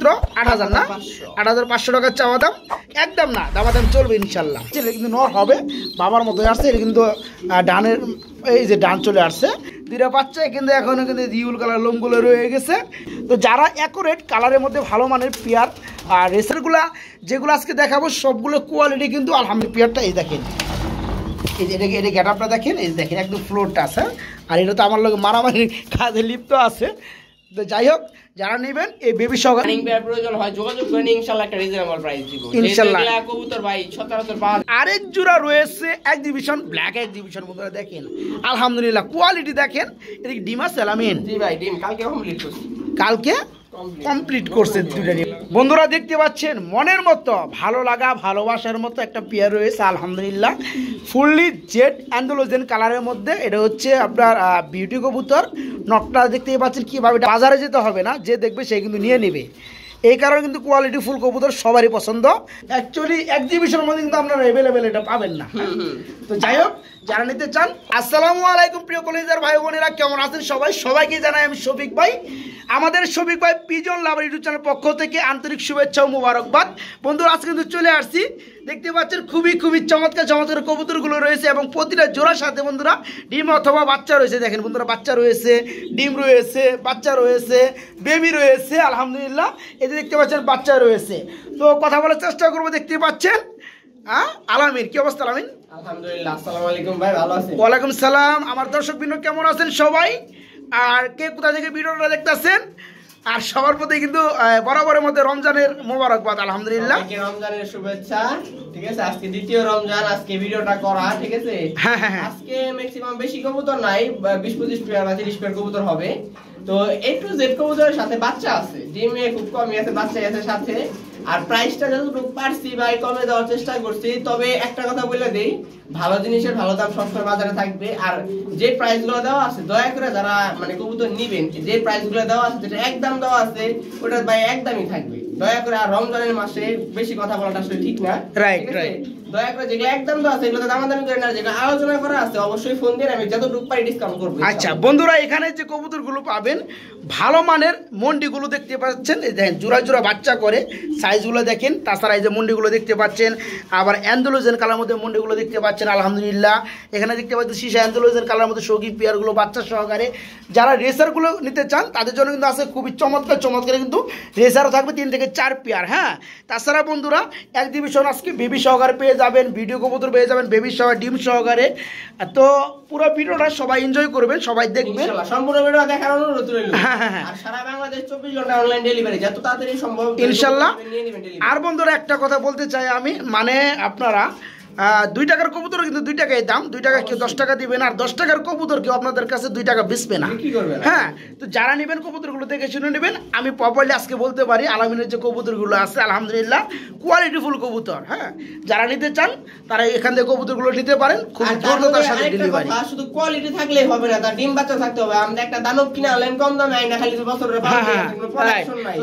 মাত্র ৮,০০০ না, ৮,৫০০ টাকা চাওয়া দাম, একদম না দামাদাম চলবে ইনশাল্লাহ। এটা কিন্তু নর হবে, বাবার মতো আসছে। এটা কিন্তু ডানের এই যে ডান চলে আসছে, দুইটা বাচ্চা কিন্তু এখনও কিন্তু রিউল কালার লোমগুলো রয়ে গেছে। তো যারা অ্যাকুরেট কালারের মধ্যে ভালো মানের পেয়ার আর রেসারগুলা যেগুলো আজকে দেখাবো সবগুলো কোয়ালিটি কিন্তু আলহামদুলিল্লাহ। পেয়ারটা এই দেখেন, এই যে এটা গেট আপটা দেখেন, এই দেখেন একদম ফ্লোরটা আছে। আর এটা তো আমার লোক মারামারি কাজে লিপ্ত আছে। তো যাই হোক, যারা নেবেন এই বেবি সহকারে প্রয়োজন হয় যোগাযোগ করেন, ইনশাআল্লাহ একটা রিজনেবল প্রাইস দিব ইনশাআল্লাহ। কবুতর ভাই সচরাচর পাওয়া যায়। আরেক জোড়া রয়েছে এক্সিবিশন ব্ল্যাক এক্সিবিশন, বন্ধুরা দেখেন আলহামদুলিল্লাহ কোয়ালিটি দেখেন। এটা কি ডিম আছে আলামিন? জি ভাই, ডিম কালকে কমপ্লিট করছি, কালকে কমপ্লিট করছে দুইটা ডিম। বন্ধুরা দেখতে পাচ্ছেন মনের মতো ভালো লাগা ভালোবাসার মতো একটা পেয়ার রয়েছে আলহামদুলিল্লাহ, ফুললি জেড অ্যান্ডোলোজেন কালারের মধ্যে। এটা হচ্ছে আপনার বিউটি কবুতর। নকটা দেখতেই পাচ্ছেন কীভাবে, বাজারে যেতে হবে না, যে দেখবে সে কিন্তু নিয়ে নেবে। এই কারণে কিন্তু কোয়ালিটি ফুল কবুতর সবারই পছন্দ। অ্যাকচুয়ালি এক্সিবিশনের মধ্যে কিন্তু আপনারা অ্যাভেলেবেল এটা পাবেন না। তো যাই হোক, যারা নিতে চান, আসসালামু আলাইকুম প্রিয় কলেজার ভাই বোনেরা, কেমন আছেন সবাই? সবাইকে জানাই আমি শফিক ভাই, আমাদের শফিক ভাই পিজন লাভার ইউটিউব চ্যানেল পক্ষ থেকে আন্তরিক শুভেচ্ছা ও মুবারকবাদ। বন্ধুরা আজকে কিন্তু চলে আসছি, দেখতে পাচ্ছেন খুবই চমৎকার চমৎকার কবুতরগুলো রয়েছে এবং প্রতিটা জোড়ার সাথে বন্ধুরা ডিম অথবা বাচ্চা রয়েছে। দেখেন বন্ধুরা, বাচ্চা রয়েছে, ডিম রয়েছে, বাচ্চা রয়েছে, বেবি রয়েছে আলহামদুলিল্লাহ। এতে দেখতে পাচ্ছেন বাচ্চা রয়েছে। তো কথা বলার চেষ্টা করবো। দেখতে পাচ্ছেন আলামিন, কি অবস্থা আলামিন? আলহামদুলিল্লাহ। আসসালামু আলাইকুম ভাই, ভালো আছেন? ওয়ালাইকুম সালাম। আমার দর্শকবৃন্দ কেমন আছেন সবাই, আর কে কোথা থেকে ভিডিওটা দেখতেছেন? আর সবার প্রতি কিন্তু বরাবরের মধ্যে রমজানের মোবারকবাদ আলহামদুলিল্লাহ, রমজানের শুভেচ্ছা। ঠিক আছে, আজকে দ্বিতীয় রমজান, আজকে ভিডিওটা করা। ঠিক আছে, আজকে ম্যাক্সিমাম বেশি কবুতর নাই, 20-25 পেয়ার বা 30 পেয়ার কবুতর হবে। তো A to Z কবুতরের সাথে বাচ্চা আছে, ডিমে খুব কমই আছে, বাচ্চা আছে সাথে। আর প্রাইসটা যতটুকু পারছি ভাই কমে দেওয়ার চেষ্টা করছি। তবে একটা কথা বলে দেই, ভালো জিনিসের ভালো দাম সবসময় বাজারে থাকবে। আর যে প্রাইস গুলো দেওয়া আছে, দয়া করে যারা মানে কবুতর নিবেন, যে প্রাইস গুলো দেওয়া আছে, যেটা একদম দেওয়া আছে ওটা ভাই একদমই থাকবে, দয়া করে। আর রমজানের মাসে বেশি কথা বলাটা আসলে ঠিক না। রাইট। দয়া করে যেগুলো একদম দেওয়া আছে এগুলো দামাদামি করে না, যেগুলো আলোচনা করা আছে অবশ্যই ফোন দিয়ে আমি যতটুকু পারি ডিসকাউন্ট করবো। আচ্ছা বন্ধুরা, এখানে যে কবুতরগুলো পাবেন ভালো মানের মন্ডিগুলো দেখতে পাচ্ছেন, দেখেন জোড়া জোড়া বাচ্চা করে, সাইজগুলো দেখেন। তাছাড়া এই যে মন্ডিগুলো দেখতে পাচ্ছেন, আবার অ্যান্ডোলোজেন কালার মধ্যে মন্ডিগুলো দেখতে পাচ্ছেন আলহামদুলিল্লাহ। এখানে দেখতে পাচ্ছেন সিসা অ্যান্ডোলোজেন কালার মধ্যে শৌখিন পেয়ারগুলো বাচ্চা সহকারে। যারা রেসারগুলো নিতে চান তাদের জন্য কিন্তু আছে খুবই চমৎকার কিন্তু রেসারও থাকবে 3 থেকে 4 পেয়ার। হ্যাঁ, তাছাড়া বন্ধুরা এক্সিবিশন আজকে বেবি সহকারে পেয়ে যাবেন, ভিডিও কবুতর পেয়ে যাবেন বেবি সহ ডিম সহকারে। তো পুরো ভিডিওটা সবাই এনজয় করবেন, সবাই দেখবেন, সম্পূর্ণ ভিডিও দেখার অনুরোধ রইল। আর সারা বাংলাদেশ 24 ঘন্টা অনলাইন ডেলিভারি, যত তাড়াতাড়ি সম্ভব ইনশাআল্লাহ। আর বন্ধুরা একটা কথা বলতে চাই আমি, মানে আপনারা 2 টাকার কবুতর কিন্তু 2 টাকায় দাম, 2 টাকা কেউ 10 টাকা দিবেন, আর 10 টাকার কবুতর কেউ আপনাদের কাছে 2 টাকা বেচবে না। হ্যাঁ, তো যারা নেবেন কবুতরগুলো দেখে শুনে নেবেন। আমি প্রপারলি আজকে বলতে পারি আলামিনের যে কবুতরগুলো আছে আলহামদুলিল্লাহ কোয়ালিটিফুল কবুতর। হ্যাঁ, যারা নিতে চান তারা এখান থেকে কবুতরগুলো নিতে পারেন, খুব দ্রুততার সাথে ডেলিভারি। শুধু কোয়ালিটি থাকলেই হবে না, তার ডিম বাচ্চা থাকতে হবে। আমরা একটা দানব কিনে আনলেন কম দামে, আইনা খালি বছরের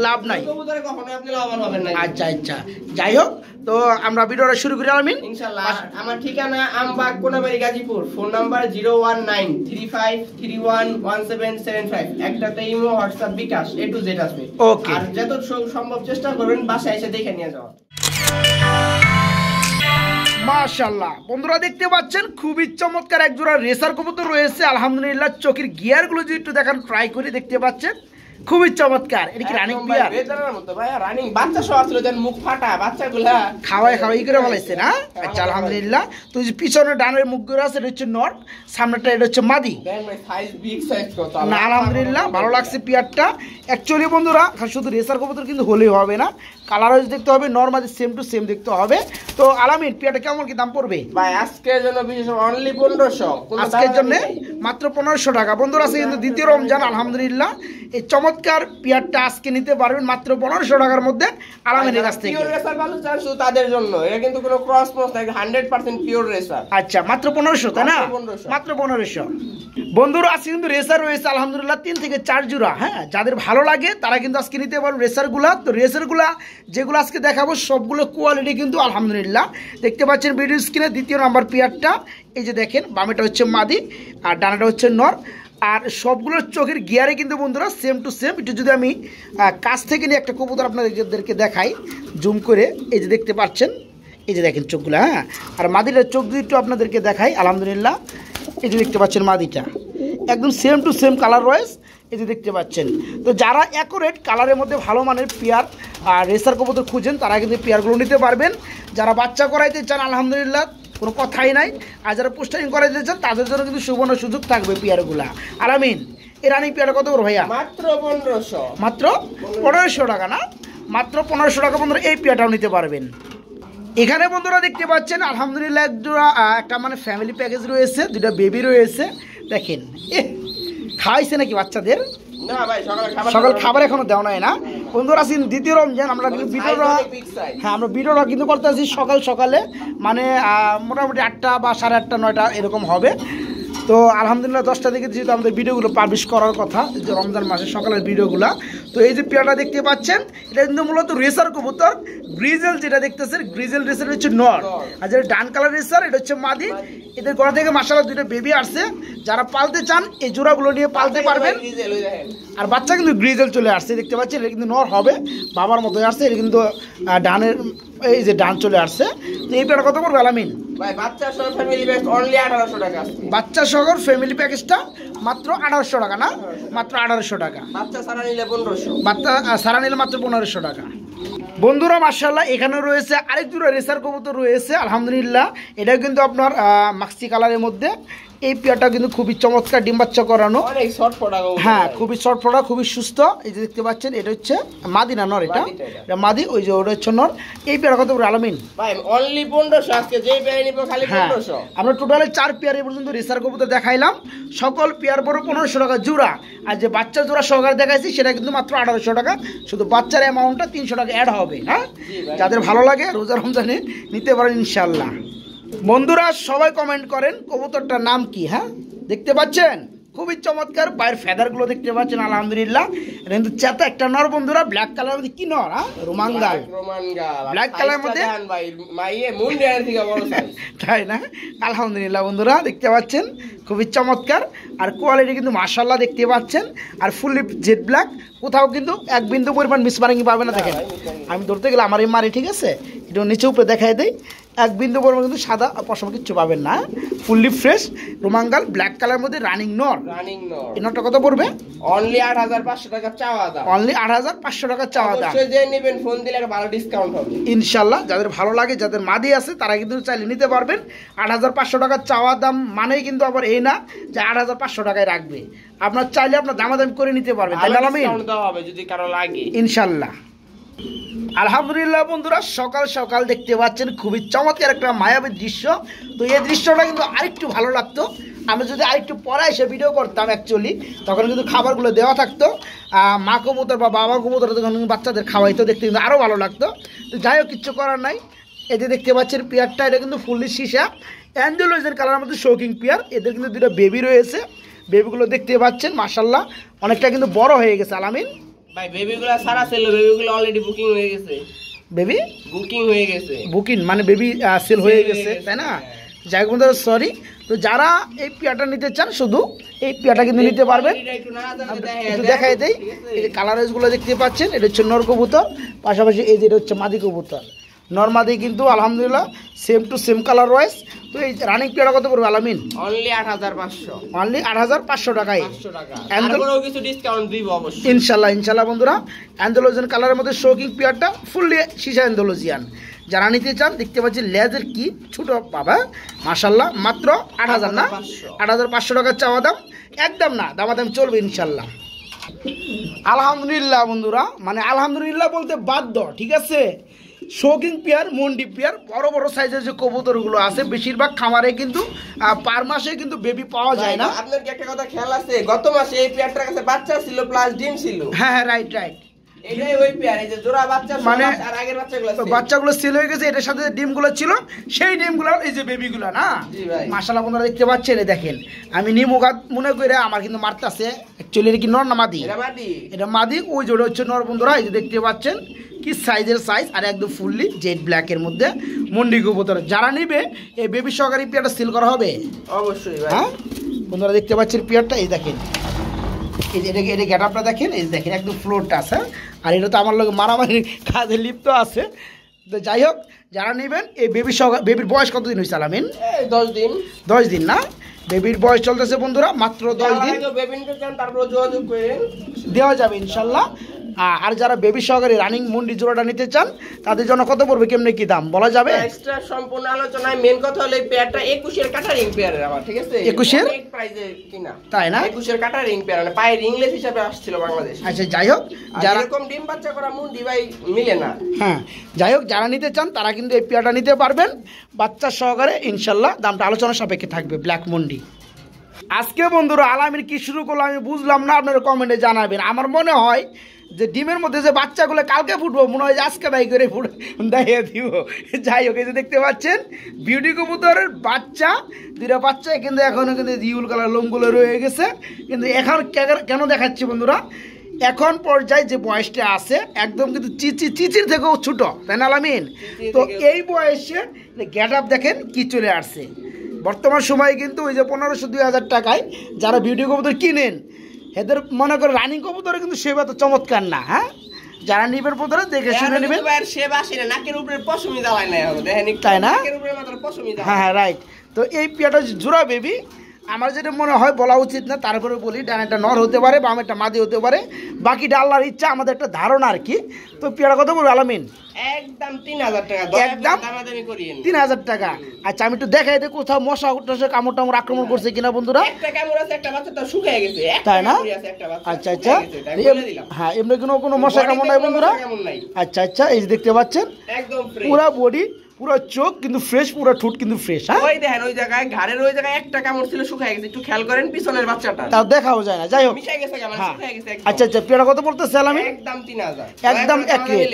লাভ নাই, কবুতরে কখনোই আপনি লাভবান হবেন না। আচ্ছা, যাই হোক, তো আমরা ভিডিওটা শুরু করি আলামিন ইনশাআল্লাহ। আমার ঠিকানা আমবাগ কোনাবাড়ি গাজীপুর, ফোন নাম্বার 01935311775। একটাতে Imo, WhatsApp, bKash A to Z আছে। আর যত সম্ভব চেষ্টা করবেন বাসায় এসে দেখে নিয়ে যাওয়া। মাশাআল্লাহ বন্ধুরা দেখতে পাচ্ছেন খুবই চমৎকার এক জোড়া রেসার কবুতর রয়েছে আলহামদুলিল্লাহ। চোখের গিয়ারগুলো যদি একটু দেখান ট্রাই করে, দেখতে পাচ্ছেন খুবই চমৎকার। এটা কি রানিং পেয়ার? বেদানার মতো ভাই, রানিং বাচ্চা সহ আসলে যেন মুখ ফাটা বাচ্চাগুলা খাওয়াই করে ফলাইছে না। আচ্ছা আলহামদুলিল্লাহ। তো যে পিছনে ডানের মুখগুলো আছে এটা হচ্ছে নর, সামনেটা এটা হচ্ছে মাদি। সাইজ বিগ সাইজ কত না আলহামদুলিল্লাহ ভালো লাগছে পেয়ারটা। অ্যাকচুয়ালি বন্ধুরা শুধু রেসার কবুতর কিন্তু হলেই হবে না, কালারও দেখতে হবে, নর মাদি সেম টু সেম দেখতে হবে। তো আলামিন পেয়ারটা কেমন কি দাম পড়বে ভাই? আজকের জন্য বিশেষ অনলি 1500, আজকের জন্য মাত্র 1500 টাকা। বন্ধুরা আছে কিন্তু দ্বিতীয় রমজান আলহামদুলিল্লাহ। এই চমৎকার পেয়ারটা আজকে নিতে পারবেন মাত্র 1500 টাকার মধ্যে আলামিনের কাছ থেকে। পিওর রেসার ভালো চান শুধু তাদের জন্য, এটা কিন্তু কোনো ক্রস প্রস না, 100% পিওর রেসার। আচ্ছা, মাত্র 1500 তাই না? মাত্র 1500। বন্ধুরা আজকে কিন্তু রেসার রয়েছে আলহামদুলিল্লাহ 3 থেকে 4 জোড়া। হ্যাঁ, যাদের ভালো লাগে তারা কিন্তু আজকে নিতে পারবেন রেসারগুলা। তো রেসারগুলা যেগুলো আজকে দেখাবো সবগুলো কোয়ালিটি কিন্তু আলহামদুলিল্লাহ। দেখতে পাচ্ছেন ভিডিও স্ক্রিনে দ্বিতীয় নাম্বার পেয়ারটা, এই যে দেখেন বামেটা হচ্ছে মাদি আর ডানাটা হচ্ছে নর। আর সবগুলোর চোখের গিয়ারে কিন্তু বন্ধুরা সেম টু সেম। একটু যদি আমি কাছ থেকে নিয়ে একটা কবুতর আপনাদেরকে দেখাই জুম করে, এই যে দেখতে পাচ্ছেন, এই যে দেখেন চোখগুলো, হ্যাঁ। আর মাদিটার চোখ যদি একটু আপনাদেরকে দেখাই, আলহামদুলিল্লাহ এই যে দেখতে পাচ্ছেন মাদিটা একদম সেম টু সেম কালার রয়েছে, এই যে দেখতে পাচ্ছেন। তো যারা অ্যাকুরেট কালারের মধ্যে ভালো মানের পেয়ার আর রেসার কবুতর খুঁজেন তারা কিন্তু পেয়ারগুলো নিতে পারবেন। যারা বাচ্চা করাইতে চান আলহামদুলিল্লাহ কোনো কথাই নাই, আর যারা পোস্টারিং করাইতে চান তাদের জন্য কিন্তু সুবর্ণ সুযোগ থাকবে পেয়ারগুলা। আলামিন এই রানিং পেয়ারটা কত করে ভাইয়া? মাত্র 1500, মাত্র 1500 টাকা না, মাত্র 1500 টাকা বন্ধুরা এই পেয়ারটাও নিতে পারবেন। এখানে বন্ধুরা দেখতে পাচ্ছেন আলহামদুলিল্লাহ একটা মানে ফ্যামিলি প্যাকেজ রয়েছে, দুটা বেবি রয়েছে। দেখেন খাওয়াইছে নাকি বাচ্চাদের? না ভাই, সকাল খাবার এখনো দেওয়া নাই না বন্ধুরা। আজকে দ্বিতীয় রমজান, আমরা কিন্তু ভিডিওটা, হ্যাঁ আমরা ভিডিওটা কিন্তু করতে আছি সকালে, মানে মোটামুটি 8টা বা 8:30 9টা এরকম হবে। তো আলহামদুলিল্লাহ 10টা থেকে যেহেতু আমাদের ভিডিওগুলো পাবলিশ করার কথা, যে রমজান মাসের সকালের ভিডিওগুলো। তো এই যে পেয়ারটা দেখতে পাচ্ছেন এটা কিন্তু মূলত রেসার কবুতর, গ্রিজেল যেটা দেখতেছেন, গ্রিজেল রেসার হচ্ছে নর, আর যেটা ডান কালার রেসার এটা হচ্ছে মাদি। এদের ঘর থেকে মাশাআল্লাহ দুটো বেবি আসছে, যারা পালতে চান এই জোড়াগুলো নিয়ে পালতে পারবেন। আর বাচ্চা কিন্তু গ্রিজেল চলে আসছে, দেখতে পাচ্ছেন এটা কিন্তু নর হবে, বাবার মতোই আসছে। এটা কিন্তু ডানের, এই যে ডান চলে আসছে। তো এই পেয়ারটা কত পড়বে আলামিন? ভাই বাচ্চা সহ ফ্যামিলি প্যাক অনলি 1800 টাকা। বাচ্চা সহ ফ্যামিলি প্যাকেজটা মাত্র 1800 টাকা না, মাত্র 1800 টাকা। বাচ্চা সারা নিলে 1500, বাচ্চা সারা নিলে মাত্র 1500 টাকা। বন্ধুরা মাশাআল্লাহ এখানে রয়েছে আরেক দুটো রেসার কবুতর রয়েছে আলহামদুলিল্লাহ। এটা কিন্তু আপনার মাক্সি কালারের মধ্যে। এই পেয়ারটা কিন্তু খুবই চমৎকার, ডিম বাচ্চা করানো, অনেক শর্ট ফোটা, হ্যাঁ খুবই শর্ট ফোটা, খুবই সুস্থ। এই যে দেখতে পাচ্ছেন এটা হচ্ছে মাদি না নর? এটা মাদি, ওই যে ওটা হচ্ছে নর। এই পেয়ার কত করে আলামিন? ভাই অনলি 1500, আজকে যেই পেয়ার নিব খালি 1500। আমরা টোটালে 4 পেয়ার এ পর্যন্ত রেসার কবুতর দেখাইলাম, সকল পেয়ার পরে 1500 টাকা জোড়া। আর যে বাচ্চা জোড়া সহকারে দেখাইছি সেটা কিন্তু মাত্র 1800 টাকা, শুধু বাচ্চার অ্যামাউন্টটা 300 টাকা অ্যাড হবে। হ্যাঁ, যাদের ভালো লাগে রোজা রমজানে নিতে পারেন ইনশাল্লাহ। বন্ধুরা সবাই কমেন্ট করেন কবুতরটার নাম কি? হ্যাঁ দেখতে পাচ্ছেন খুবই চমৎকার, পায়ের ফেদারগুলো দেখতে পাচ্ছেন আলহামদুলিল্লাহ। এটা কিন্তু চেতা একটা নর বন্ধুরা, ব্ল্যাক কালার মধ্যে কি নর? হ্যাঁ রোমাঙ্গাল, ব্ল্যাক কালার মধ্যে তাই না? আলহামদুলিল্লাহ বন্ধুরা দেখতে পাচ্ছেন খুবই চমৎকার, আর কোয়ালিটি কিন্তু মাশাআল্লাহ দেখতে পাচ্ছেন। আর ফুললি জেড ব্ল্যাক, কোথাও কিন্তু এক বিন্দু পরিমাণ মিসমারিং পাবে না। দেখেন আমি ধরতে গেলে আমার এই মারি, ঠিক আছে, এটা নিচে উপরে দেখাই দেয়, এক বিন্দু পরিমাণ কিন্তু সাদা পশম কিচ্ছু পাবেন না। ফুললি ফ্রেশ রোমাঙ্গাল ব্ল্যাক কালার মধ্যে রানিং নর। এই নরটা কত পড়বে? অনলি 8500 টাকা চাওয়া দাম। অনলি 8500 টাকা চাওয়া দাম। অবশ্যই যে নেবেন ফোন দিলে একটা ভালো ডিসকাউন্ট হবে ইনশাআল্লাহ। যাদের ভালো লাগে, যাদের মাদি আছে তারা কিন্তু চাইলে নিতে পারবেন। 8500 টাকা চাওয়া দাম মানেই কিন্তু আবার এই না যে 8500 টাকায় রাখবে, আপনার চাইলে আপনার দামাদামি করে নিতে পারবেন, তাই না আলামিন? ডিসকাউন্ট দেওয়া হবে যদি কারো লাগে ইনশাআল্লাহ। আলহামদুলিল্লাহ বন্ধুরা সকাল সকাল দেখতে পাচ্ছেন খুবই চমৎকার একটা মায়াবী দৃশ্য। তো এই দৃশ্যটা কিন্তু আরেকটু ভালো লাগতো আমি যদি আরেকটু পরে এসে ভিডিও করতাম অ্যাকচুয়ালি, তখন কিন্তু খাবারগুলো দেওয়া থাকতো, মা কবুতর বা বাবা কবুতর তখন বাচ্চাদের খাওয়াইতো, দেখতে কিন্তু আরও ভালো লাগতো। তো যাই হোক কিচ্ছু করার নাই। এই যে দেখতে পাচ্ছেন পেয়ারটা, এটা কিন্তু ফুললি সীসা অ্যান্ডোলয়েজের কালারের মধ্যে শৌকিং পেয়ার। এদের কিন্তু দুটো বেবি রয়েছে, বেবিগুলো দেখতে পাচ্ছেন মাশাআল্লাহ অনেকটা কিন্তু বড় হয়ে গেছে আলামিন। ভাই বেবিগুলো সারা সেল, বেবিগুলো অলরেডি বুকিং হয়ে গেছে। বেবি বুকিং হয়ে গেছে, বুকিং মানে বেবি সেল হয়ে গেছে, তাই না? যাই হোক বন্ধুরা সরি। তো যারা এই পেয়ারটা নিতে চান শুধু এই পেয়ারটা কিন্তু নিতে পারবেন। একটু দেখাই দেই, এই যে কালারেজগুলো দেখতে পাচ্ছেন, এটা হচ্ছে নর কবুতর, পাশাপাশি এই যে এটা হচ্ছে মাদি কবুতর। নর মাদি কিন্তু আলহামদুলিল্লাহ same to same colour wise. তো এই রানিং পেয়ারটা কত পড়বে আলামিন? অনলি 8500, অনলি 8500 টাকায়। আর কিছু ডিসকাউন্ট দিব অবশ্যই ইনশাআল্লাহ। ইনশাআল্লাহ বন্ধুরা অ্যান্ডোলজিয়ান কালারের মধ্যে শৌকিং পেয়ারটা ফুললি সীসা অ্যান্ডোলজিয়ান, যারা নিতে চান দেখতে পাচ্ছেন লেজের কি ছোট পাবা মাশাআল্লাহ, মাত্র 8000 না, 8500 টাকা চাওয়া দাম, একদম না দামাদাম চলবে ইনশাআল্লাহ। আলহামদুলিল্লাহ বন্ধুরা, মানে আলহামদুলিল্লাহ বলতে বাধ্য, ঠিক আছে। শৌকিং পেয়ার, মন্ডি পেয়ার, বড় বড় সাইজের যে কবুতরগুলো আছে বেশিরভাগ খামারে কিন্তু পার মাসে কিন্তু বেবি পাওয়া যায় না। আপনার কি একটা কথা খেয়াল আছে, গত মাসে এই পেয়ারটার কাছে বাচ্চা ছিল প্লাস ডিম ছিল। হ্যাঁ হ্যাঁ রাইট রাইট, এটাই ওই পেয়ার, এই যে জোড়া বাচ্চা মানে আর আগের বাচ্চাগুলো বাচ্চাগুলো সেল হয়ে গেছে, এটার সাথে ডিমগুলো ছিল সেই ডিমগুলো এই যে বেবিগুলো না। মাশাআল্লাহ বন্ধুরা দেখতে পাচ্ছেন, দেখেন আমি নিমুগাত মনে করে আমার কিন্তু মারতাছে, অ্যাকচুয়ালি এটা কি নর না মাদি? এটা মাদি, ওই জোড়া হচ্ছে নর বন্ধুরা। এই যে দেখতে পাচ্ছেন কি সাইজের সাইজ, আর একদম ফুললি জেড ব্ল্যাকের মধ্যে মন্ডি কবুতর। যারা নিবে এই বেবি সহকারী পেয়ারটা সেল করা হবে অবশ্যই। হ্যাঁ বন্ধুরা দেখতে পাচ্ছেন পেয়ারটা, এই দেখেন এই যে এটা গেট আপটা দেখেন, এই দেখেন একদম ফ্লোরটা আছে। আর এটা তো আমার লোক মারামারি কাজে লিপ্ত আছে। তো যাই হোক, যারা নেবেন এই বেবির বয়স কতদিন হয়েছে আলামিন? 10 দিন। 10 দিন না, বেবির বয়স চলতেছে বন্ধুরা মাত্র 10 দিন। তারপর যোগাযোগ করেন, দেওয়া যাবে ইনশাল্লাহ। আর যারা বেবি সহকারে রানিং মুন্ডি জোড়াটা নিতে চান তাদের জন্য কত পড়বে, কেমনে কি দাম বলা যাবে? এক্সট্রা সম্পূর্ণ আলোচনায় মেন কথা হলো এই পেয়ারটা 21 এর কাটা রিং পেয়ারের আমার, ঠিক আছে? 21 এর অনেক প্রাইজে কিনা, তাই না? 21 এর কাটা রিং পেয়ার, মানে পায়ে রিংলেস হিসেবে আসছিল বাংলাদেশ। আচ্ছা যাই হোক, যারা এরকম ডিম বাচ্চা করা মুন্ডি ভাই মিলে না। হ্যাঁ যাই হোক, যারা নিতে চান তারা কিন্তু এই পেয়ারটা নিতে পারবেন বাচ্চা সহকারে ইনশাল্লাহ। দামটা আলোচনা সাপেক্ষে থাকবে ব্ল্যাক মুন্ডি। আজকে বন্ধুরা আলামিন কি শুরু করলো আমি বুঝলাম না, আপনারা কমেন্টে জানাবেন। আমার মনে হয় যে ডিমের মধ্যে যে বাচ্চাগুলো কালকে ফুটবো, মনে হয় যে আজকে বাই করে দেখিয়ে দিব। যাই হোক, এই যে দেখতে পাচ্ছেন বিউটি কবুতরের বাচ্চা, দুইটা বাচ্চা কিন্তু এখনও কিন্তু ইউল কালার লোমগুলো রয়ে গেছে। কিন্তু এখন কেন দেখাচ্ছি বন্ধুরা, এখন পর্যায়ে যে বয়সটা আছে একদম কিন্তু চিচির থেকেও ছোট, তাই না আলামিন? তো এই বয়সে গেট আপ দেখেন কি চলে আসছে। বর্তমান সময়ে কিন্তু ওই যে 1500-2000 টাকায় যারা বিউটি কবুতর কিনেন এদের মনে করে রানিং কবুতরে কিন্তু সেবা তো চমৎকার না। হ্যাঁ, যারা নিবেন কবুতর দেখে শুনে নেবেন। নাকের উপরে পশমি জ্বালায় না, তাই না? হ্যাঁ হ্যাঁ রাইট। তো এই পেয়ারটা জোড়া বেবি, আমার যেটা মনে হয় বলা উচিত না, তারপরে বলি ডান একটা নর হতে পারে বা একটা মাদি হতে পারে, বাকিটা আল্লাহর ইচ্ছা, আমাদের একটা ধারণা আর কি। তো পেয়ারা কত বলবো আলামিন? একদম 3000 টাকা, একদম 3000 টাকা। আচ্ছা আমি একটু দেখাই দিই কোথাও মশা উঠছে, কামড় টামড় আক্রমণ করছে কিনা বন্ধুরা। একটা কামড় আছে, একটা বাচ্চা তো শুকিয়ে গেছে, তাই না? আচ্ছা আচ্ছা, হ্যাঁ এমনি কোনো মশা কামড় নাই বন্ধুরা। আচ্ছা আচ্ছা, এই যে দেখতে পাচ্ছেন একদম পুরো বডি, পুরো চোখ কিন্তু ফ্রেশ, পুরো ঠোঁট কিন্তু ফ্রেশ। হ্যাঁ ওই দেখেন ওই জায়গায় ঘাড়ের ওই জায়গায় একটা কামড় ছিল, শুকিয়ে গেছে, একটু খেয়াল করেন পিছনের বাচ্চাটা, তাও দেখাও যায় না। যাই হোক, মিশাই গেছে, মানে শুকিয়ে গেছে একদম। আচ্ছা আচ্ছা, পেয়ারা কত পড়তেছে আলামিন? একদম 3000, একদম এক রেট,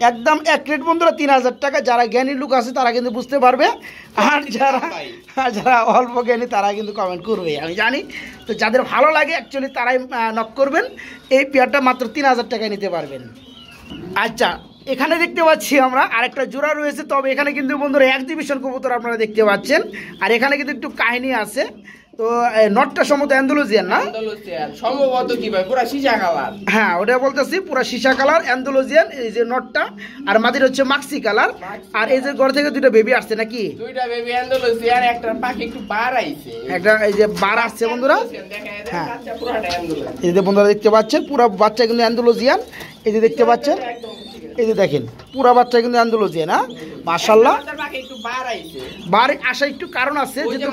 একদম এক রেট বন্ধুরা 3000 টাকা। যারা জ্ঞানী লোক আছে তারা কিন্তু বুঝতে পারবে, আর যারা অল্প জ্ঞানী তারা কিন্তু কমেন্ট করবে, আমি জানি। তো যাদের ভালো লাগে অ্যাকচুয়ালি তারাই নক করবেন। এই পেয়ারটা মাত্র 3000 টাকায় নিতে পারবেন। আচ্ছা, এখানে দেখতে পাচ্ছি আমরা আরেকটা জোড়া রয়েছে, তবে এখানে কিন্তু বন্ধুরা এক্সিবিশন কবুতর আপনারা দেখতে পাচ্ছেন। আর এখানে কিন্তু একটু কাহিনী আছে। তো নটটা সম্ভবত অ্যান্ডালুজিয়ান না? সম্ভবত কি ভাই, পুরো সীসা কালার। হ্যাঁ ওটা বলতেছি, পুরো সীসা কালার অ্যান্ডালুজিয়ান এই যে নটটা, আর মাদির হচ্ছে মাক্সি কালার। আর এই যে ঘর থেকে দুটো বেবি আসছে নাকি? দুইটা বেবি অ্যান্ডালুজিয়ান, একটা পাখি একটু বার আইছে, একটা এই যে বার আসছে বন্ধুরা। হ্যাঁ এই যে বন্ধুরা দেখতে পাচ্ছেন পুরো বাচ্চা কিন্তু অ্যান্ডালুজিয়ান। এই যে দেখতে পাচ্ছেন, এই যে দেখেন পুরা বাচ্চা কিন্তু অ্যান্ডালুজিয়ান। হ্যাঁ মাশাআল্লাহ, বার আসা একটু কারণ আছে, যেহেতু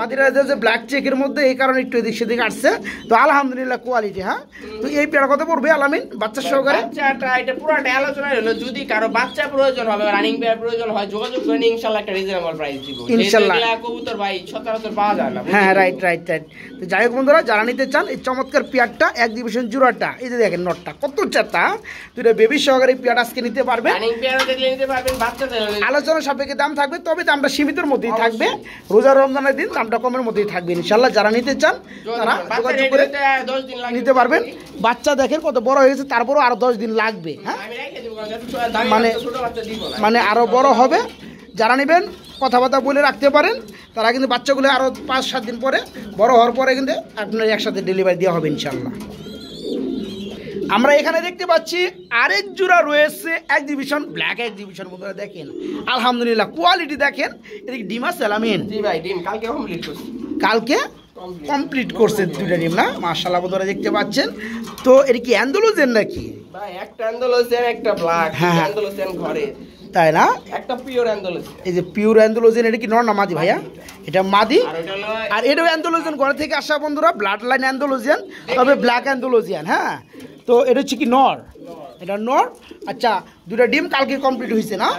মাদিটা যে ব্ল্যাক চেকের মধ্যে, এই কারণে একটু এদিক সেদিক আসছে। তো আলহামদুলিল্লাহ কোয়ালিটি। হ্যাঁ, তো এই পেয়ারা কত পড়বে আলামিন বাচ্চা সহকারে? বাচ্চাটা এটা পুরোটা আলোচনা হলো, যদি কারো বাচ্চা প্রয়োজন হবে, রানিং পেয়ার প্রয়োজন হয়, যোগাযোগ করেন, ইনশাআল্লাহ একটা রিজনেবল প্রাইস দিব ইনশাআল্লাহ। কবুতর ভাই সচরাচর পাওয়া যায় না। হ্যাঁ রাইট রাইট রাইট। তো যাই হোক বন্ধুরা, যারা নিতে চান এই চমৎকার পেয়ারটা, এক্সিবিশন জোড়াটা, এই যে দেখেন নটটা কত চাতা, দুটো বেবি সহকারে পেয়ার আজকে নিতে পারবেন। রানিং পেয়ারও দেখলে নিতে পারবেন, বাচ্চাদের আলোচনা সাপেক্ষে দাম থাকবে, তবে দামটা সীমিতের মধ্যেই থাকবে। রোজা রমজানের দিন দামটা কমের মধ্যেই থাকবে ইনশাআল্লাহ। যারা নিতে চান তারা যোগাযোগ করে 10 দিন নিতে পারবেন। বাচ্চা দেখেন কত বড় হয়ে গেছে, তারপরও আরো 10 দিন লাগবে। হ্যাঁ মানে আরো বড় হবে। যারা নেবেন কথাবার্তা বলে রাখতে পারেন, তারা কিন্তু বাচ্চাগুলো আরো 5-7 দিন পরে বড় হওয়ার পরে কিন্তু আপনার একসাথে ডেলিভারি দেওয়া হবে ইনশাআল্লাহ। আমরা এখানে দেখতে পাচ্ছি আরেক জোড়া রয়েছে এক্সিবিশন, ব্ল্যাক এক্সিবিশন। বন্ধুরা দেখেন আলহামদুলিল্লাহ কোয়ালিটি দেখেন। এদিকে ডিম আছে আলামিন? জি ভাই, ডিম কালকে কমপ্লিট করছি। কালকে কমপ্লিট করছে দুইটা ডিম না? মাশাআল্লাহ বন্ধুরা দেখতে পাচ্ছেন। তো এটা কি অ্যান্ডালুজিয়ান নাকি ভাই? একটা অ্যান্ডালুজিয়ান, একটা ব্ল্যাক। অ্যান্ডালুজিয়ান ঘরে, তাই না? একটা পিওর অ্যান্ডালুজিয়ান। এই যে পিওর অ্যান্ডালুজিয়ান, এটা কি নর না মাদি ভাইয়া? এটা মাদি। আর এটাও অ্যান্ডালুজিয়ান ঘরে থেকে আসা বন্ধুরা, ব্লাড লাইন অ্যান্ডালুজিয়ান, তবে ব্ল্যাক অ্যান্ডালুজিয়ান। হ্যাঁ, তো এটা হচ্ছে কি নর, এটা নর। আচ্ছা, দুটা ডিম কালকে কমপ্লিট হয়েছে না?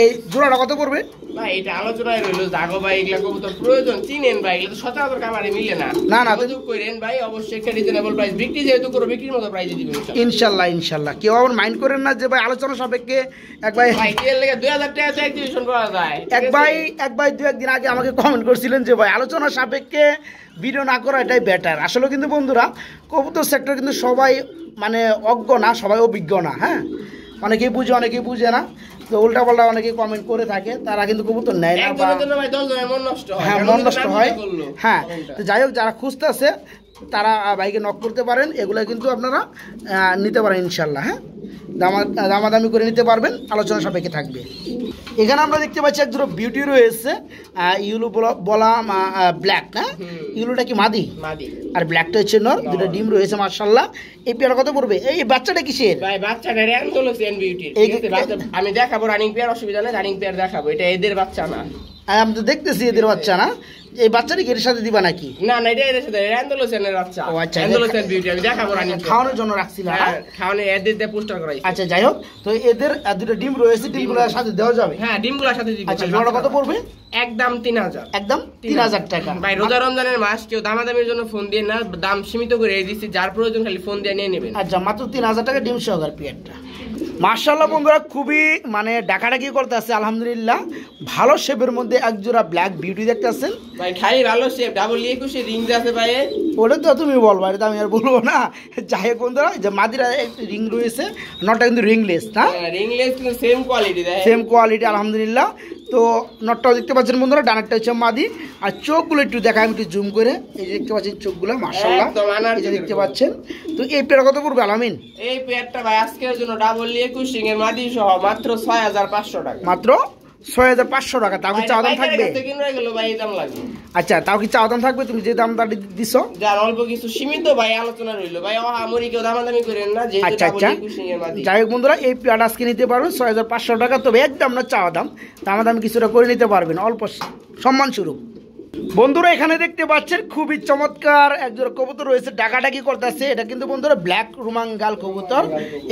এই জোড়াটা কত পড়বে ভাই? এটা আলোচনায় রইলো, জাগো ভাই এগুলা কবুতর প্রয়োজন চিনেন ভাই, এগুলা তো সচরাচর কামারে মিলে না। না না, যোগাযোগ করেন ভাই, অবশ্যই একটা রিজনেবল প্রাইস, বিক্রি যেহেতু করো বিক্রির মতো প্রাইসে দিবেন ইনশাআল্লাহ ইনশাআল্লাহ। কেউ আবার মাইন্ড করেন না যে ভাই আলোচনা সাপেক্ষে এক ভাই 2000 টাকা তো এক্সিবিশন করা যায়। এক ভাই 2-1 দিন আগে আমাকে কমেন্ট করছিলেন যে ভাই আলোচনা সাপেক্ষে ভিডিও না করা এটাই বেটার। আসলে কিন্তু বন্ধুরা কবুতর সেক্টর কিন্তু সবাই মানে অজ্ঞ না, সবাই অভিজ্ঞ না। হ্যাঁ, অনেকেই বুঝে অনেকেই বুঝে না, তো উল্টা পাল্টা অনেকেই কমেন্ট করে থাকে, তারা কিন্তু কবুতর নেয় না বা হ্যাঁ মন নষ্ট হয়। হ্যাঁ, তো যাই হোক যারা খুঁজতেছে তারা ভাইকে নক করতে পারেন, এগুলো কিন্তু আপনারা নিতে পারেন ইনশাল্লাহ। হ্যাঁ, দামাদামি করে নিতে পারবেন, আলোচনা সাপেক্ষে থাকবে। এখানে আমরা দেখতে পাচ্ছি এক দুটো বিউটি রয়েছে, ইউলো বলা ব্ল্যাক। হ্যাঁ, ইউলোটা কি মাদি আর ব্ল্যাকটা হচ্ছে নর, দুটো ডিম রয়েছে মাশাআল্লাহ। এই পেয়ার কত পড়বে? এই বাচ্চাটা কিসের ভাই? বাচ্চাটা র্যান্ডোলোসিয়ান বিউটি। আমি দেখাবো রানিং পেয়ার, অসুবিধা নেই, রানিং পেয়ার দেখাবো। এটা এদের বাচ্চা না, আমি তো দেখতেছি এদের বাচ্চা না। এই বাচ্চাটা কি এর সাথে দিবা নাকি? না না, এটা এদের সাথে র্যান্ডোলোসিয়ানের বাচ্চা। ও আচ্ছা, র্যান্ডোলোসিয়ান বিউটি আমি দেখাবো রানিং। খাওয়ানোর জন্য রাখছিলাম। হ্যাঁ, খাওয়ানো এদের দিয়ে পোস্টার করাই। আচ্ছা, যাই হোক, তো এদের দুটো ডিম রয়েছে, ডিমগুলোর সাথে দেওয়া যাবে? হ্যাঁ, ডিমগুলোর সাথে দিবি। আচ্ছা, জোড়া কত পড়বে? একদম 3000। একদম 3000 টাকা। ভাই রোজা রমজানের মাস, কেউ দামাদামির জন্য ফোন দিয়ে না, দাম সীমিত করে দিচ্ছি, যার প্রয়োজন খালি ফোন দিয়ে নিয়ে নেবেন। আচ্ছা, মাত্র 3000 টাকা ডিম সহকার পেয়ারটা। মাশাআল্লাহ বন্ধুরা, খুবই মানে ডাকাডাকি করতে আছে আলহামদুলিল্লাহ। ভালো শেপের মধ্যে এক জোড়া ব্ল্যাক বিউটি দেখতেছেন ভাই, খালি ভালো শেপ, ডাবল 21 রিং আছে ভাই। ওটা তো তুমি বলবা, এটা আমি আর বলবো না। যাই হোক বন্ধুরা, যে মাদিরা রিং রয়েছে, নটটা কিন্তু রিংলেস না, রিংলেস কিন্তু সেম কোয়ালিটি দেয়, সেম কোয়ালিটি আলহামদুলিল্লাহ। তো নটটাও দেখতে পাচ্ছেন বন্ধুরা, ডানারটা হচ্ছে মাদি। আর চোখগুলো একটু দেখা, আমি একটু জুম করে, এই যে দেখতে পাচ্ছেন চোখগুলো মাশাআল্লাহ, এই যে দেখতে পাচ্ছেন। তো এই পেয়ার কত পড়বে আলামিন? এই পেয়ারটা ভাই আজকের জন্য ডাবল 21 রিং এর মাদি সহ মাত্র 6500 টাকা। মাত্র 6500 টাকা। তাও কি চাওয়া দাম থাকবে? আচ্ছা, তাও কি চাওয়া দাম থাকবে? তুমি যে দামটা দিছো, যার অল্প কিছু সীমিত ভাই আলোচনা রইলো ভাই, আমরি কেউ দামাদামি করেন না। যে আচ্ছা আচ্ছা, যাই হোক বন্ধুরা, এই পেয়ারটা আজকে নিতে পারবেন 6500 টাকা। তবে একদম না চাওয়া দাম, দামাদামি কিছুটা করে নিতে পারবেন অল্প সম্মান স্বরূপ। বন্ধুরা, এখানে দেখতে পাচ্ছেন খুবই চমৎকার একজোড়া কবুতর রয়েছে, ডাকাডাকি করতেছে। এটা কিন্তু বন্ধুরা ব্ল্যাক রুমাঙ্গাল কবুতর।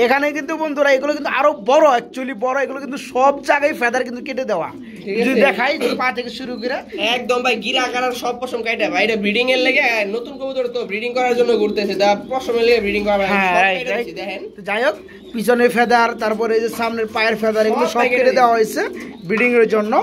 এখানে কিন্তু বন্ধুরা এগুলো কিন্তু আরো বড়, অ্যাকচুয়ালি বড়। এগুলো কিন্তু সব জায়গায় ফেদার কিন্তু কেটে দেওয়া, যদি দেখাই পা থেকে শুরু করে একদম ভাই গিরা কাটার সব পশম কাটা ভাই। এটা ব্রিডিং এর লেগে, নতুন কবুতর তো ব্রিডিং করার জন্য ঘুরতেছে, দা পশমের লেগে ব্রিডিং করা। হ্যাঁ, দেখেন। যাই হোক, পিছনে ফেদার, তারপরে এই যে সামনের পায়ের ফেদার, এগুলো সব কেটে দেওয়া হয়েছে ব্রিডিং এর জন্য।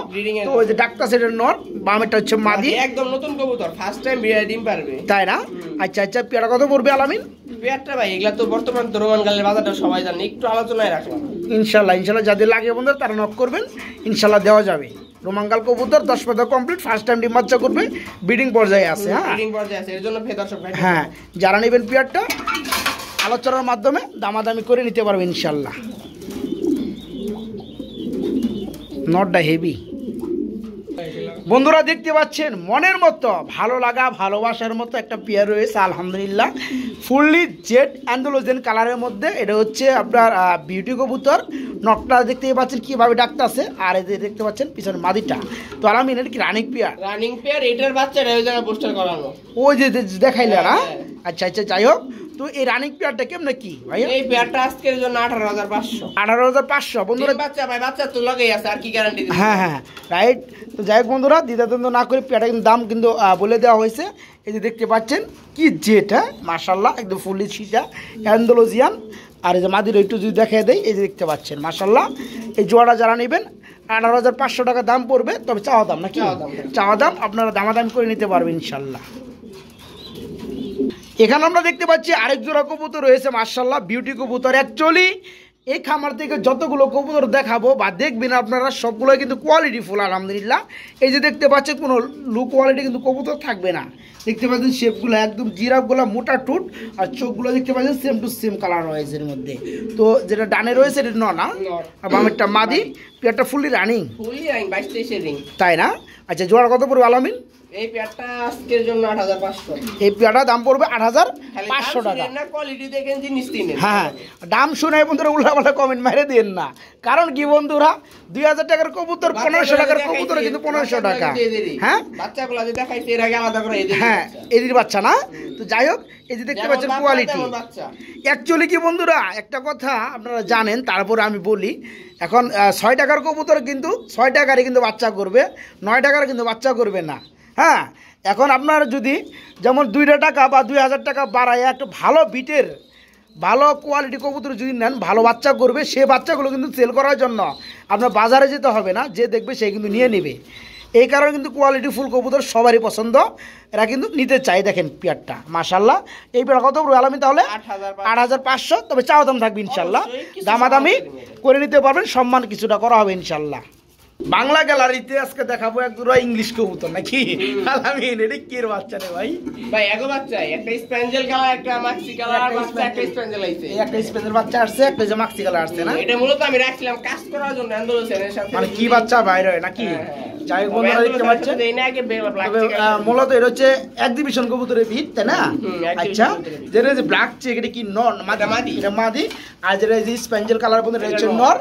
তো ওই যে ডাক্তার সেটের নর, বামেরটা হচ্ছে মাদি। একদম নতুন কবুতর, ফার্স্ট টাইম ডিম পারবে, তাই না? আচ্ছা আচ্ছা, পেয়ারা কত পড়বে আলামিন? পেয়ারটা ভাই এগুলা তো বর্তমান রোমানগালের বাজারটা সবাই জানে, একটু আলোচনায় রাখলাম। ইনশাল্লাহ ইনশাল্লাহ, যাদের লাগে বন্ধুরা তারা নক করবেন, ইনশাল্লাহ দেওয়া যাবে। রোমাঙ্গাল কবুতর 10 পাতা কমপ্লিট, ফার্স্ট টাইম ডিম বাচ্চা করবে, ব্রিডিং পর্যায়ে আছে। হ্যাঁ, ব্রিডিং পর্যায়ে আছে, এর জন্য দর্শক ভাই হ্যাঁ, যারা নেবেন পেয়ারটা আলোচনার মাধ্যমে দামাদামি করে নিতে পারবে ইনশাল্লাহ। নটটা হেভি বন্ধুরা, দেখতে পাচ্ছেন মনের মতো ভালো লাগা ভালোবাসার মতো একটা পেয়ার রয়েছে আলহামদুলিল্লাহ। ফুললি জেড অ্যান্ডোলোজেন কালারের মধ্যে, এটা হচ্ছে আপনার বিউটি কবুতর। নটটা দেখতে পাচ্ছেন কিভাবে ডাকতে আছে, আর এদের দেখতে পাচ্ছেন পিছনে মাদিটা। তো আলামিন, এটা কি রানিং পেয়ার? রানিং পেয়ার, এটার বাচ্চাটা ওই জায়গায় পোস্টার করানো, ওই যে দেখাইলে না। আচ্ছা আচ্ছা, যাই হোক, তো এই রানিং পেয়ারটা কেমনে কি ভাই? এই পেয়ারটা আজকের জন্য 18500। 18500 বন্ধুরা। বাচ্চা ভাই, বাচ্চা তো লগেই আছে, আর কি গ্যারান্টি দিবেন? হ্যাঁ হ্যাঁ, রাইট। তো যাই হোক বন্ধুরা, দ্বিধাদ্বন্দ্ব না করে পেয়ারটা কিন্তু দাম কিন্তু বলে দেওয়া হয়েছে। এই যে দেখতে পাচ্ছেন কি জেট, হ্যাঁ মাশাআল্লাহ, একদম ফুললি ছিটা অ্যান্ডোলোজিয়ান। আর এই যে মাদির একটু যদি দেখিয়ে দেয়, এই যে দেখতে পাচ্ছেন মাশাআল্লাহ। এই জোড়াটা যারা নেবেন 18500 টাকা দাম পড়বে, তবে চাওয়া দাম নাকি? চাওয়া দাম, আপনারা দামাদাম করে নিতে পারবেন ইনশাল্লাহ। এখানে আমরা দেখতে পাচ্ছি আরেক জোড়া কবুতর রয়েছে মাশাআল্লাহ, বিউটি কবুতর। অ্যাকচুয়ালি এই খামার থেকে যতগুলো কবুতর দেখাবো বা দেখবেন আপনারা, সবগুলোই কিন্তু কোয়ালিটি ফুল আলহামদুলিল্লাহ। এই যে দেখতে পাচ্ছেন কোনো লো কোয়ালিটি কিন্তু কবুতর থাকবে না। দেখতে পাচ্ছেন শেপগুলো একদম জিরাফগুলো মোটা টুট, আর চোখগুলো দেখতে পাচ্ছেন সেম টু সেম কালার রয়েছে এর মধ্যে। তো যেটা ডানে রয়েছে এটা না, আর বামেরটা মাদি। পেয়ারটা ফুললি রানিং, 22-23 রিং, তাই না? আচ্ছা, জোড়া কত পড়বে আলামিন? এই পেয়ারটা আজকের জন্য 8500। এই পেয়ারটার দাম পড়বে 8500 টাকা। না কোয়ালিটি দেখেন, জিনিস তিনে। হ্যাঁ, দাম শুনে বন্ধুরা উল্টাপাল্টা কমেন্ট মেরে দিন না। কারণ কি বন্ধুরা, 2000 টাকার কবুতর, 1500 টাকার কবুতর কিন্তু 1500 টাকা। হ্যাঁ, বাচ্চাগুলো যে দেখাইছে এর আগে আলাদা করে এদের। হ্যাঁ, এদের বাচ্চা না। তো যাই হোক, এই যে দেখতে পাচ্ছেন কোয়ালিটি। অ্যাকচুয়ালি কি বন্ধুরা, একটা কথা আপনারা জানেন, তারপরে আমি বলি। এখন 6 টাকার কবুতর কিন্তু 6 টাকারই কিন্তু বাচ্চা করবে, 9 টাকার কিন্তু বাচ্চা করবে না। হ্যাঁ, এখন আপনার যদি যেমন 2 টাকা বা 2000 টাকা বাড়ায় একটা ভালো বিটের ভালো কোয়ালিটি কবুতর যদি নেন, ভালো বাচ্চা করবে। সে বাচ্চাগুলো কিন্তু সেল করার জন্য আপনার বাজারে যেতে হবে না, যে দেখবে সে কিন্তু নিয়ে নেবে। এই কারণে কিন্তু কোয়ালিটি ফুল কবুতর সবারই পছন্দ, এরা কিন্তু নিতে চাই। দেখেন পেয়ারটা মাশাল্লাহ, এই পেয়ার কত পড়বে আলামিন তাহলে? 8,500। তবে চাওয়া দাম থাকবে ইনশাল্লাহ, দামাদামি করে নিতে পারবেন, সম্মান কিছুটা করা হবে ইনশাল্লাহ। বাংলা গ্যালারিতে আজকে দেখাবো এক জোড়া ইংলিশ কবুতর নাকি আলামিন, এটা কি এর বাচ্চা রে ভাই? ভাই এগো বাচ্চা, একটা স্প্যাঞ্জেল কালার, একটা মাক্সি কালার, বাচ্চা একটা স্প্যাঞ্জেল আইছে, একটা স্পেশাল বাচ্চা আসছে, একটা যে মাক্সি কালার আসছে না, এটা মূলত আমি রাখছিলাম কাজ করার জন্য অ্যান্ডোলুসেনের সাথে। মানে কি বাচ্চা বাইরে হয় নাকি? যাই হোক বন্ধুরা দেখতে পাচ্ছেন, মূলত এটা হচ্ছে এক্সিবিশন কবুতরের ভিত, তাই না? আচ্ছা, যেটা যে ব্ল্যাক চেক এটা কি নর মাদি? এটা মাদি। আর যেটা যে স্প্যাঞ্জেল কালার বন্ধুরা এটা হচ্ছে নর।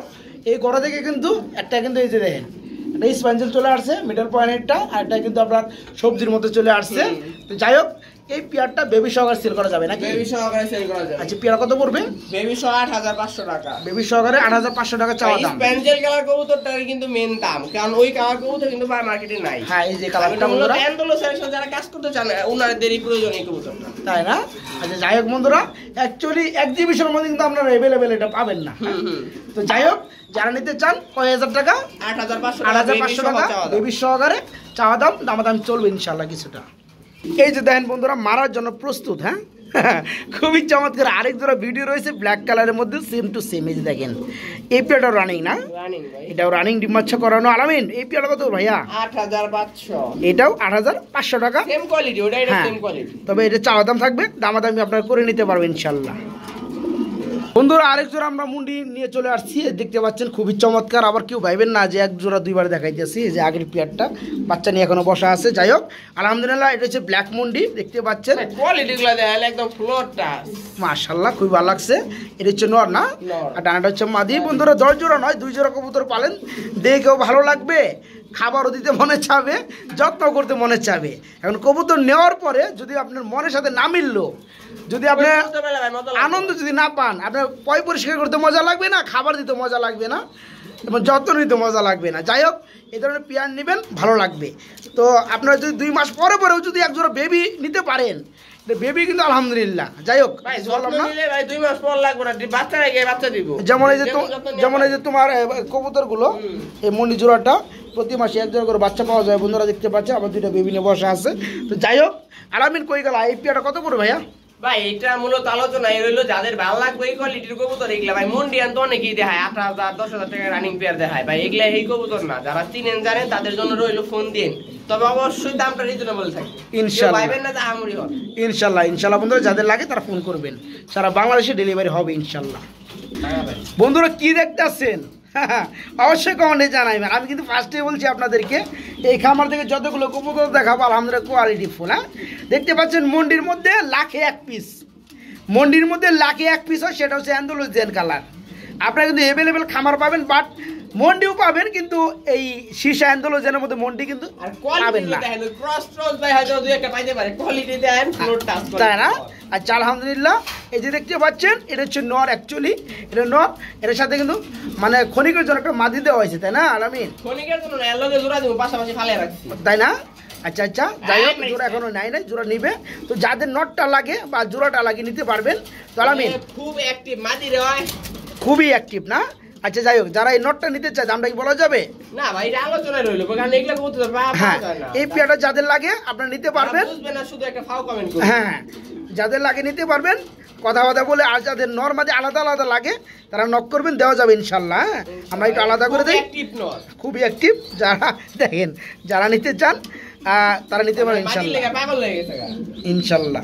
এই গড়া থেকে কিন্তু একটা কিন্তু এই যে দেখেন একটা স্প্যাঞ্জেল চলে আসছে মিডল পয়েন্টটা, আর এটা কিন্তু আপনার সবজির মধ্যে চলে আসছে। তো যাই হোক, এই পেয়ারটা বেবি সহকারে সেল করা যাবে নাকি? বেবি সহকারে সেল করা যাবে। আচ্ছা, পেয়ার কত পড়বে? বেবি সহ 8,500 টাকা। বেবি সহকারে 8,500 টাকা চাওয়া দাম। স্প্যাঞ্জেল কালার কবুতরটার কিন্তু মেন দাম, কারণ ওই কালার কবুতর কিন্তু ভাই মার্কেটে নাই। হ্যাঁ, এই যে কালারটা বন্ধুরা অ্যান্ডোলুসের সাথে যারা কাজ করতে চান ওনাদেরই প্রয়োজন এই কবুতরটা, তাই না? আচ্ছা, যাই হোক বন্ধুরা, অ্যাকচুয়ালি এক্সিবিশনের মধ্যে কিন্তু আপনারা অ্যাভেলেবেল এটা পাবেন না। তো যাই হোক, যারা নিতে চান কয় হাজার টাকা? 8,500 টাকা বেবি সহকারে চাওয়া দাম, দামাদাম চলবে ইনশাল্লাহ কিছুটা। এই যে দেখেন বন্ধুরা, মারার জন্য প্রস্তুত। হ্যাঁ, খুবই চমৎকার আরেক জোড়া ভিডিও রয়েছে ব্ল্যাক কালারের মধ্যে, সেম টু সেম। এই যে দেখেন, এই পেয়ারটাও রানিং না? এটাও রানিং, ডিম বাচ্চা করানো। আলামিন, এই পেয়ারটা কত ভাইয়া? 8,500। এটাও 8,500 টাকা। সেম কোয়ালিটি, ওটা এটা সেম কোয়ালিটি। তবে এটা চাওয়া দাম থাকবে, দামাদামি আপনারা করে নিতে পারবেন ইনশাল্লাহ। বন্ধুরা, আরেক জোড়া আমরা মুন্ডি নিয়ে চলে আসছি, দেখতে পাচ্ছেন খুবই চমৎকার। আবার কেউ ভাইবেন না যে এক জোড়া দুইবার দেখাইতেছি, যে আগের পেয়ারটা বাচ্চা নিয়ে এখনো বসা আছে। যাই হোক, আলহামদুলিল্লাহ, এটা হচ্ছে ব্ল্যাক মুন্ডি, দেখতে পাচ্ছেন কোয়ালিটিগুলো দেখেন একদম ফ্লোর টাচ, মাশাআল্লাহ, খুবই ভালো লাগছে। এটা হচ্ছে নর না, আর ডানাটা হচ্ছে মাদি। বন্ধুরা, 10 জোড়া নয় 2 জোড়া কবুতর পালেন, দেখেও ভালো লাগবে, খাবারও দিতে মনে চাবে, যত্ন করতে মনে চাবে। এখন কবুতর নেওয়ার পরে যদি আপনার মনের সাথে না মিললো, যদি আপনার আনন্দ যদি না পান, আপনার পয় পরিষ্কার করতে মজা লাগবে না, খাবার দিতে মজা লাগবে না, এবং যত্ন নিতে মজা লাগবে না। যাই হোক, এই ধরনের পেয়ার নেবেন, ভালো লাগবে। তো আপনারা যদি 2 মাস পরে পরেও যদি এক জোড়া বেবি নিতে পারেন, বেবি কিন্তু আলহামদুলিল্লাহ। যাই হোক, ভাই 2 মাস পর লাগবে না, বাচ্চা রেখে বাচ্চা দিব। যেমন এই যে তোমার কবুতরগুলো, এই মন্ডি জোড়াটা প্রতি মাসে এক জোড়া করে বাচ্চা পাওয়া যায় বন্ধুরা, দেখতে পাচ্ছে। আবার 2টা বেবি নিয়ে বসে আছে। তো যাই হোক, আলামিন কই গেল? এই পেয়ারটা কত পড়বে ভাইয়া? ভাই এটা মূলত আলোচনা হইলো যাদের ভালো লাগবে এই কোয়ালিটির কবুতর, এগুলা ভাই মন্ডিয়ান তো অনেকেই দেখায় 8,000 10,000 টাকা রানিং পেয়ার দেখায়। ভাই এগুলা এই কবুতর না, যারা চিনেন জানেন তাদের জন্য রইলো, ফোন দিন। তবে অবশ্যই দামটা রিজনেবল থাকে ইনশাআল্লাহ, ভাইবেন না যে আমরি হবে ইনশাআল্লাহ। ইনশাআল্লাহ বন্ধুরা, যাদের লাগে তারা ফোন করবেন, সারা বাংলাদেশে ডেলিভারি হবে ইনশাআল্লাহ। বন্ধুরা, কি দেখতেছেন অবশ্যই কমেন্টে জানাইবেন। আমি কিন্তু ফার্স্টে বলছি আপনাদেরকে, এই খামার থেকে যতগুলো কবুতর দেখাবো আলহামদুলিল্লাহ কোয়ালিটি ফুল। হ্যাঁ, দেখতে পাচ্ছেন মন্ডির মধ্যে লাখে 1 পিস, মন্ডির মধ্যে লাখে 1 পিস হয়, সেটা হচ্ছে অ্যান্ডালুসিয়ান কালার। আপনারা কিন্তু অ্যাভেলেবেল খামার পাবেন, বাট মন্ডিও পাবেন, কিন্তু এই শীর্ষ অ্যান্ডালুসিয়ানের মধ্যে মন্ডি কিন্তু পাবেন না, তাই না? আচ্ছা, আলহামদুলিল্লাহ, এই যে দেখতে পাচ্ছেন এটা হচ্ছে নর। অ্যাকচুয়ালি এটা নর, এটার সাথে কিন্তু মানে ক্ষণিকের জন্য একটা মাদি দেওয়া হয়েছে, তাই না আলামিন? তাই না? আচ্ছা আচ্ছা, যাই হোক, জোড়া এখনো নাই, জোড়া নিবে। তো যাদের নটটা লাগে বা জোড়াটা লাগে নিতে পারবেন। তো আলামিন খুবই অ্যাক্টিভ না? আচ্ছা, যাই হোক, যারা এই নটটা নিতে চায় দামটা কি বলা যাবে? না ভাই, এটা আলোচনায় রইলো, কারণ এগুলা কবুতর হ্যাঁ, এই পেয়ারটা যাদের লাগে আপনারা নিতে পারবেন। শুধু একটা ফাও কমেন্ট করুন। হ্যাঁ, যাদের লাগে নিতে পারবেন, কথা বলে। আর যাদের নরমাদি আলাদা আলাদা লাগে তারা নক করবেন, দেওয়া যাবে ইনশাল্লাহ। হ্যাঁ, আমরা একটু আলাদা করে দিই, খুবই অ্যাক্টিভ। যারা দেখেন, যারা নিতে চান তারা নিতে পারেন ইনশাল্লাহ ইনশাল্লাহ।